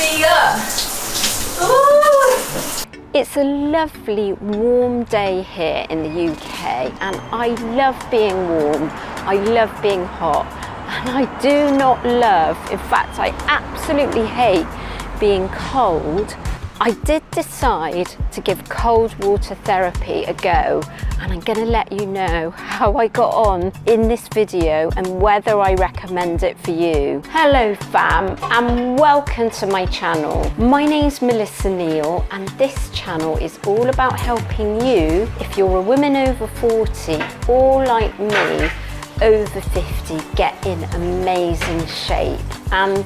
be Ooh. It's a lovely warm day here in the UK, and I love being warm, I love being hot, and I do not love, in fact I absolutely hate being cold. I did decide to give cold water therapy a go, and I'm going to let you know how I got on in this video and whether I recommend it for you. Hello fam, and welcome to my channel. My name's Melissa Neal, and this channel is all about helping you if you're a woman over 40 or like me over 50 get in amazing shape. And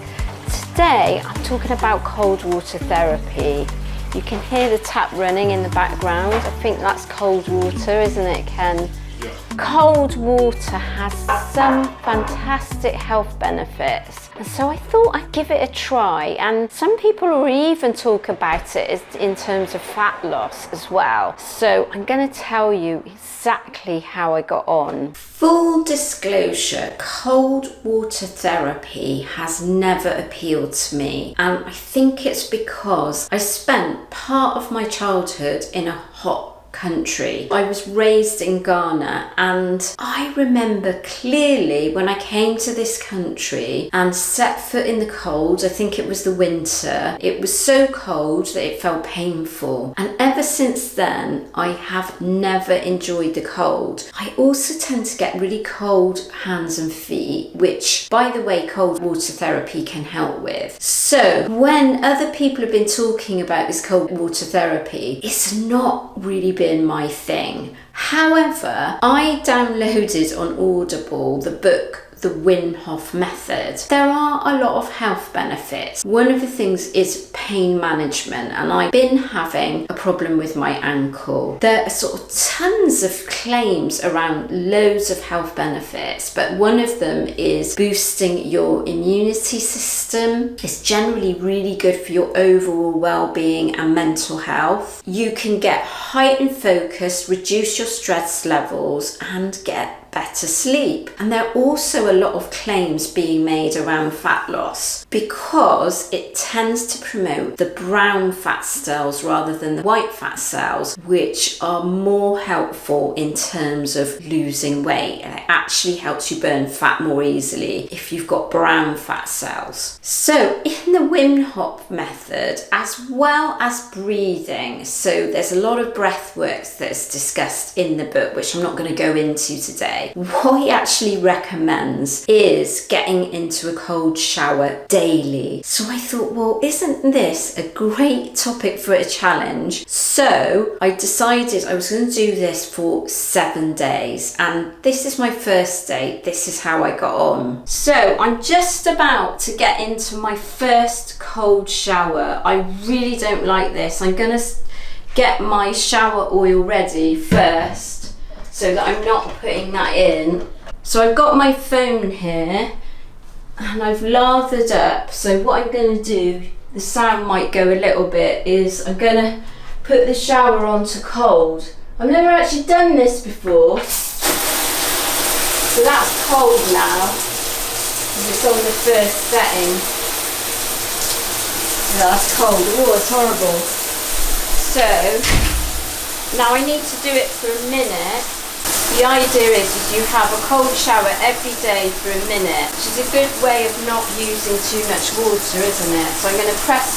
today I'm talking about cold water therapy. You can hear the tap running in the background. I think that's cold water, isn't it, Ken? Yeah. Cold water has some fantastic health benefits, and so I thought I'd give it a try. And some people will even talk about it in terms of fat loss as well. So I'm going to tell you exactly how I got on. Full disclosure, cold water therapy has never appealed to me, and I think it's because I spent part of my childhood in a hot country. I was raised in Ghana, and I remember clearly when I came to this country and set foot in the cold. I think it was the winter. It was so cold that it felt painful, and ever since then I have never enjoyed the cold. I also tend to get really cold hands and feet, which by the way cold water therapy can help with. So when other people have been talking about this cold water therapy, it's not really been my thing. However, I downloaded on Audible the book The Wim Hof Method. There are a lot of health benefits. One of the things is pain management, and I've been having a problem with my ankle. There are sort of tons of claims around loads of health benefits, but one of them is boosting your immunity system. It's generally really good for your overall well-being and mental health. You can get heightened focus, reduce your stress levels, and get better sleep. And there are also a lot of claims being made around fat loss because it tends to promote the brown fat cells rather than the white fat cells, which are more helpful in terms of losing weight. And it actually helps you burn fat more easily if you've got brown fat cells. So in the Wim Hof method, as well as breathing, so there's a lot of breath work that's discussed in the book, which I'm not going to go into today. What he actually recommends is getting into a cold shower daily. So I thought, well, isn't this a great topic for a challenge? So I decided I was going to do this for 7 days, and this is my first day. This is how I got on. So I'm just about to get into my first cold shower. I really don't like this. I'm going to get my shower oil ready first, so that I'm not putting that in. So I've got my phone here and I've lathered up. So what I'm going to do, the sound might go a little bit, is I'm going to put the shower on to cold. I've never actually done this before. So that's cold now, because it's on the first setting. Yeah, that's cold. Oh, it's horrible. So now I need to do it for a minute. The idea is you have a cold shower every day for a minute, which is a good way of not using too much water, isn't it? So I'm going to press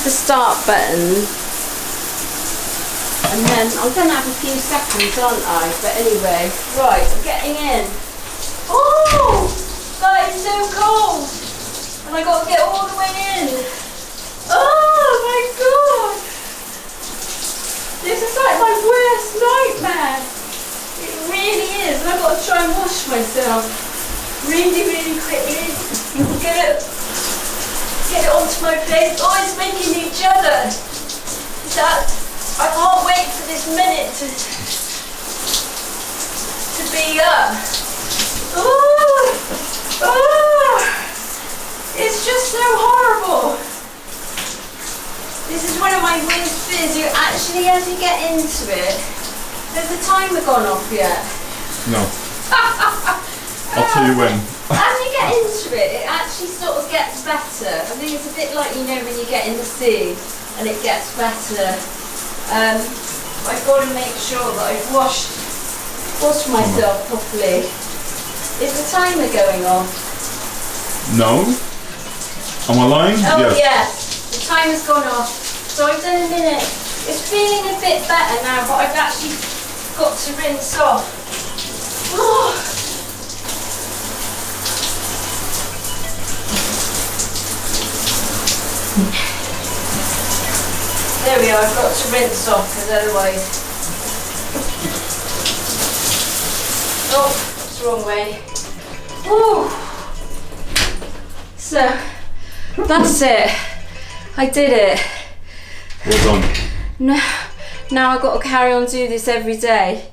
the start button, and then I'm going to have a few seconds, aren't I? But anyway, right, I'm getting in. Oh, that is so cold, and I got to get all the way in. Oh my god! This is like my worst nightmare. It really is. And I've got to try and wash myself really, really quickly. Get it onto my face. Oh, it's making each other. I can't wait for this minute to be up. It's just so horrible. This is one of my worst fears. You actually, as you get into it, has the timer gone off yet? No. I'll tell you when. As you get into it, it actually sort of gets better. I think it's a bit like, you know, when you get in the sea and it gets better. I've got to make sure that I've washed myself properly. Is the timer going on? No. Am I lying? Oh yes. yeah, the timer's gone off. So I've done a minute. It's feeling a bit better now, but I've actually got to rinse off. Oh. There we are, I've got to rinse off because otherwise... Oh, that's the wrong way. Woo. So, that's it. I did it. Well done. Now I've got to carry on do this every day.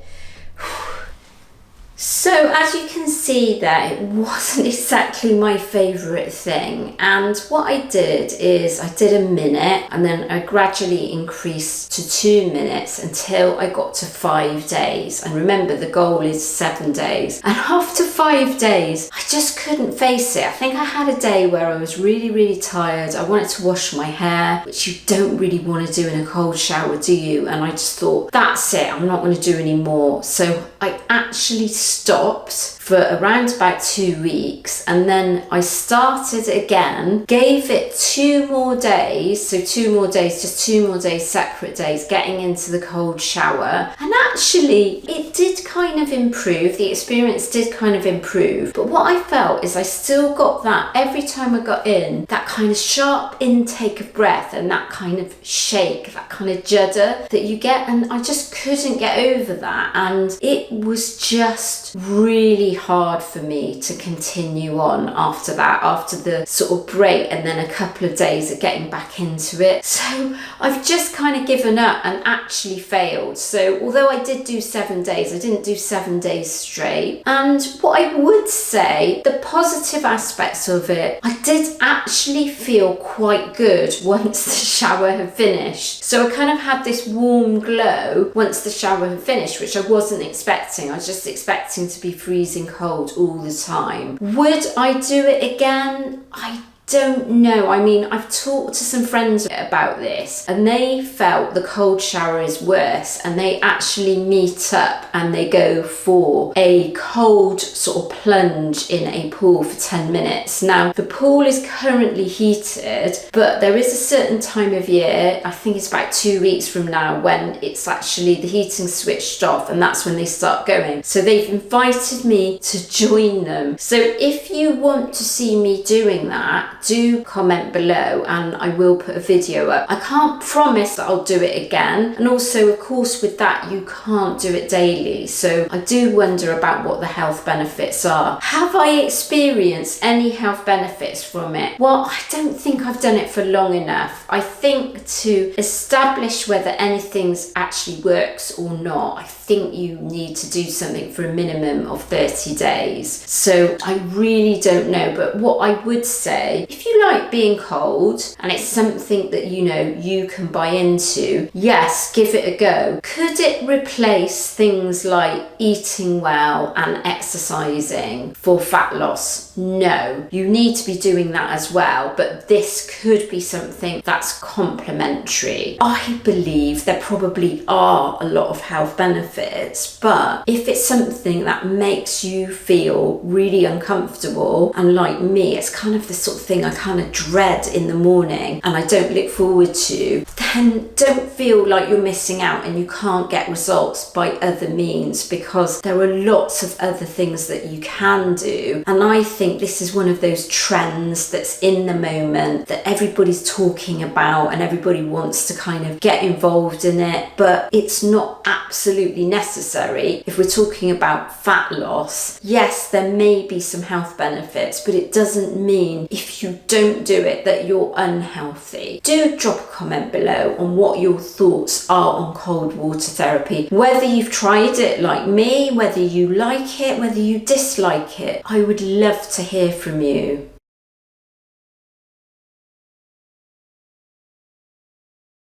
So as you can see there, it wasn't exactly my favourite thing, and what I did is I did a minute and then I gradually increased to 2 minutes until I got to 5 days. And remember, the goal is 7 days, and after 5 days I just couldn't face it. I think I had a day where I was really tired. I wanted to wash my hair, which you don't really want to do in a cold shower, do you? And I just thought, that's it, I'm not going to do any more. So I actually stopped for around about 2 weeks, and then I started again, gave it 2 more days, so 2 more days, just 2 more days, separate days, getting into the cold shower, and actually it did kind of improve, the experience did kind of improve, but what I felt is I still got that, every time I got in, that kind of sharp intake of breath and that kind of shake, that kind of judder that you get, and I just couldn't get over that, and it was just really hard for me to continue on after that, after the sort of break and then a couple of days of getting back into it. So I've just kind of given up and actually failed. So although I did do 7 days, I didn't do 7 days straight. And what I would say, the positive aspects of it, I did actually feel quite good once the shower had finished. So I kind of had this warm glow once the shower had finished, which I wasn't expecting. I was just expecting to be freezing cold all the time. Would I do it again? I don't know. I mean, I've talked to some friends about this and they felt the cold shower is worse, and they actually meet up and they go for a cold sort of plunge in a pool for 10 minutes. Now, the pool is currently heated, but there is a certain time of year, I think it's about 2 weeks from now, when it's actually the heating switched off, and that's when they start going. So they've invited me to join them. So if you want to see me doing that, do comment below and I will put a video up. I can't promise that I'll do it again, and also of course with that you can't do it daily, so I do wonder about what the health benefits are. Have I experienced any health benefits from it? Well, I don't think I've done it for long enough. I think to establish whether anything's actually works or not, I think you need to do something for a minimum of 30 days. So I really don't know, but what I would say, if you like being cold and it's something that you know you can buy into, yes, give it a go. Could it replace things like eating well and exercising for fat loss? No, you need to be doing that as well, but this could be something that's complementary. I believe there probably are a lot of health benefits, but if it's something that makes you feel really uncomfortable, and like me, it's kind of the sort of thing I kind of dread in the morning and I don't look forward to, then don't feel like you're missing out and you can't get results by other means, because there are lots of other things that you can do. And I think this is one of those trends that's in the moment that everybody's talking about and everybody wants to kind of get involved in it, but it's not absolutely necessary. If we're talking about fat loss, yes, there may be some health benefits, but it doesn't mean if you don't do it that you're unhealthy. Do drop a comment below on what your thoughts are on cold water therapy, whether you've tried it like me, whether you like it, whether you dislike it. I would love to hear from you.